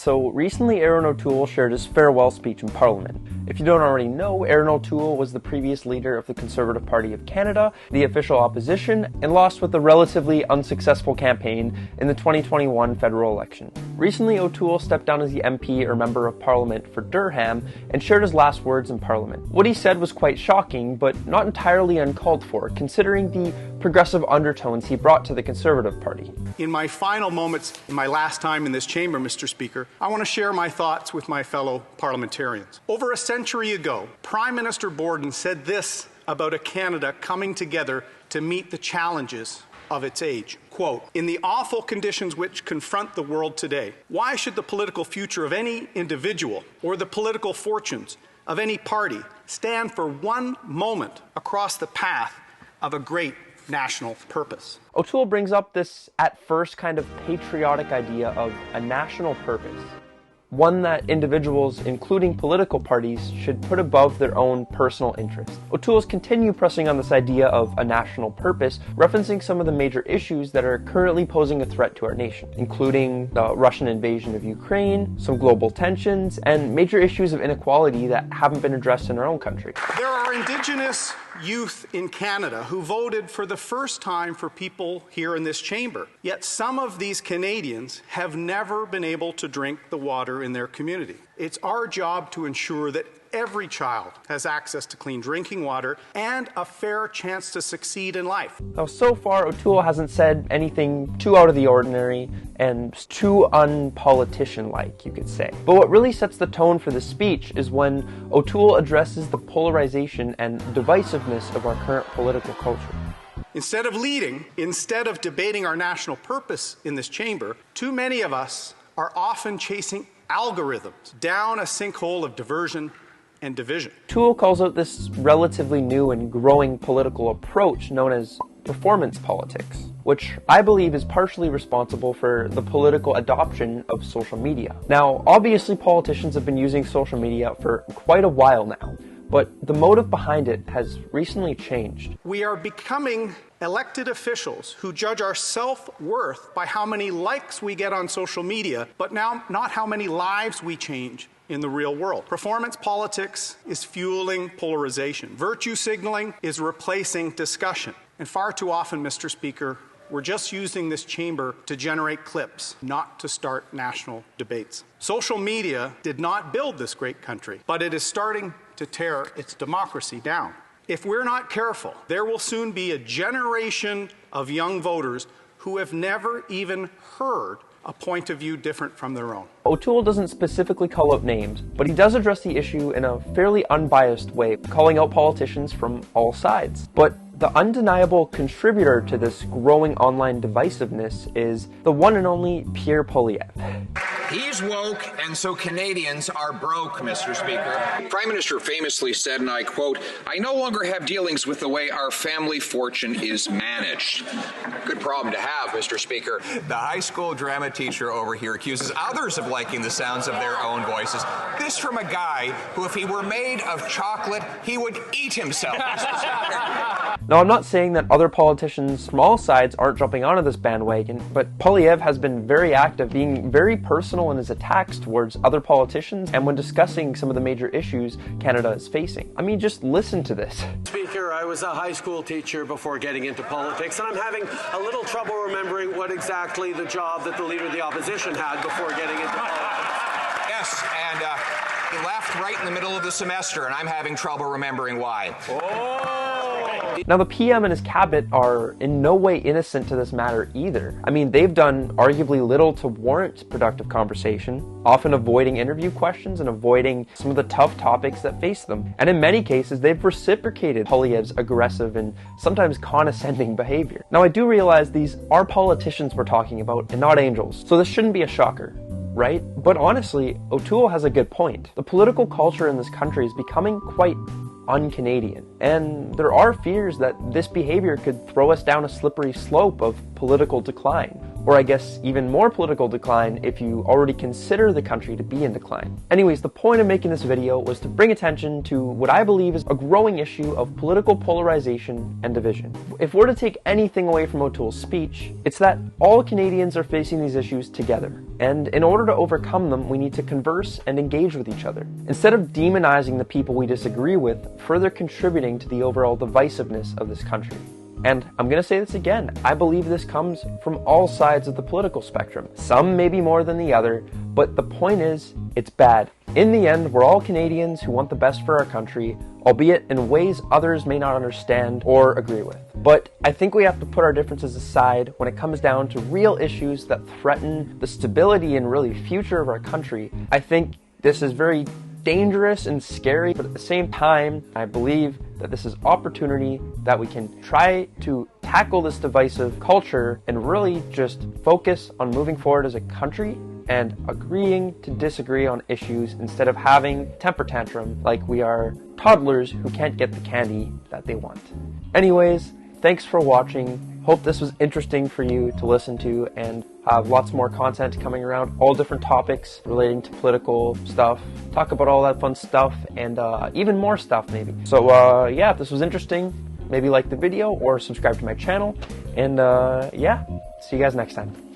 So recently Aaron O'Toole shared his farewell speech in Parliament. If you don't already know, Aaron O'Toole was the previous leader of the Conservative Party of Canada, the official opposition, and lost with a relatively unsuccessful campaign in the 2021 federal election. Recently O'Toole stepped down as the MP or Member of Parliament for Durham and shared his last words in Parliament. What he said was quite shocking, but not entirely uncalled for, considering the progressive undertones he brought to the Conservative Party. In my final moments, in my last time in this chamber, Mr. Speaker, I want to share my thoughts with my fellow parliamentarians. Over a century ago, Prime Minister Borden said this about a Canada coming together to meet the challenges of its age. Quote, "In the awful conditions which confront the world today, why should the political future of any individual or the political fortunes of any party stand for one moment across the path of a great national purpose?" O'Toole brings up this, at first, kind of patriotic idea of a national purpose. One that individuals, including political parties, should put above their own personal interests. O'Toole's continue pressing on this idea of a national purpose, referencing some of the major issues that are currently posing a threat to our nation, including the Russian invasion of Ukraine, some global tensions, and major issues of inequality that haven't been addressed in our own country. There are Indigenous youth in Canada who voted for the first time for people here in this chamber. Yet some of these Canadians have never been able to drink the water in their community. It's our job to ensure that every child has access to clean drinking water and a fair chance to succeed in life. Now, so far, O'Toole hasn't said anything too out of the ordinary and too unpolitician-like, you could say. But what really sets the tone for the speech is when O'Toole addresses the polarization and divisiveness of our current political culture. Instead of leading, instead of debating our national purpose in this chamber, too many of us are often chasing algorithms down a sinkhole of diversion and division. O'Toole calls out this relatively new and growing political approach known as performance politics, which I believe is partially responsible for the political adoption of social media. Now, obviously politicians have been using social media for quite a while now, but the motive behind it has recently changed. We are becoming elected officials who judge our self-worth by how many likes we get on social media, but now not how many lives we change in the real world. Performance politics is fueling polarization. Virtue signaling is replacing discussion. And far too often, Mr. Speaker, we're just using this chamber to generate clips, not to start national debates. Social media did not build this great country, but it is starting to tear its democracy down. If we're not careful, there will soon be a generation of young voters who have never even heard a point of view different from their own. O'Toole doesn't specifically call out names, but he does address the issue in a fairly unbiased way, calling out politicians from all sides. But the undeniable contributor to this growing online divisiveness is the one and only Pierre Poilievre. He's woke, and so Canadians are broke, Mr. Speaker. Prime Minister famously said, and I quote, "I no longer have dealings with the way our family fortune is managed." Good problem to have, Mr. Speaker. The high school drama teacher over here accuses others of liking the sounds of their own voices. This from a guy who, if he were made of chocolate, he would eat himself, Mr. Speaker. Now, I'm not saying that other politicians from all sides aren't jumping onto this bandwagon, but Poilievre has been very active, being very personal in his attacks towards other politicians and when discussing some of the major issues Canada is facing. I mean, just listen to this. Speaker, I was a high school teacher before getting into politics, and I'm having a little trouble remembering what exactly the job that the Leader of the Opposition had before getting into politics. Yes, and he left right in the middle of the semester, and I'm having trouble remembering why. Now, the PM and his cabinet are in no way innocent to this matter either. I mean, they've done arguably little to warrant productive conversation, often avoiding interview questions and avoiding some of the tough topics that face them. And in many cases, they've reciprocated Poilievre's aggressive and sometimes condescending behavior. Now, I do realize these are politicians we're talking about and not angels, so this shouldn't be a shocker, right? But honestly, O'Toole has a good point. The political culture in this country is becoming quite un-Canadian, and there are fears that this behavior could throw us down a slippery slope of political decline. or I guess even more political decline if you already consider the country to be in decline. Anyways, the point of making this video was to bring attention to what I believe is a growing issue of political polarization and division. If we're to take anything away from O'Toole's speech, it's that all Canadians are facing these issues together. And in order to overcome them, we need to converse and engage with each other, instead of demonizing the people we disagree with, further contributing to the overall divisiveness of this country. And I'm going to say this again, I believe this comes from all sides of the political spectrum. Some maybe more than the other, but the point is, it's bad. In the end, we're all Canadians who want the best for our country, albeit in ways others may not understand or agree with. But I think we have to put our differences aside when it comes down to real issues that threaten the stability and really future of our country. I think this is very dangerous and scary, but at the same time, I believe that this is opportunity that we can try to tackle this divisive culture and really just focus on moving forward as a country and agreeing to disagree on issues instead of having temper tantrum like we are toddlers who can't get the candy that they want. Anyways, thanks for watching. Hope this was interesting for you to listen to, and have lots more content coming around, all different topics relating to political stuff, talk about all that fun stuff, and even more stuff maybe. So yeah, if this was interesting, maybe like the video or subscribe to my channel, and yeah, see you guys next time.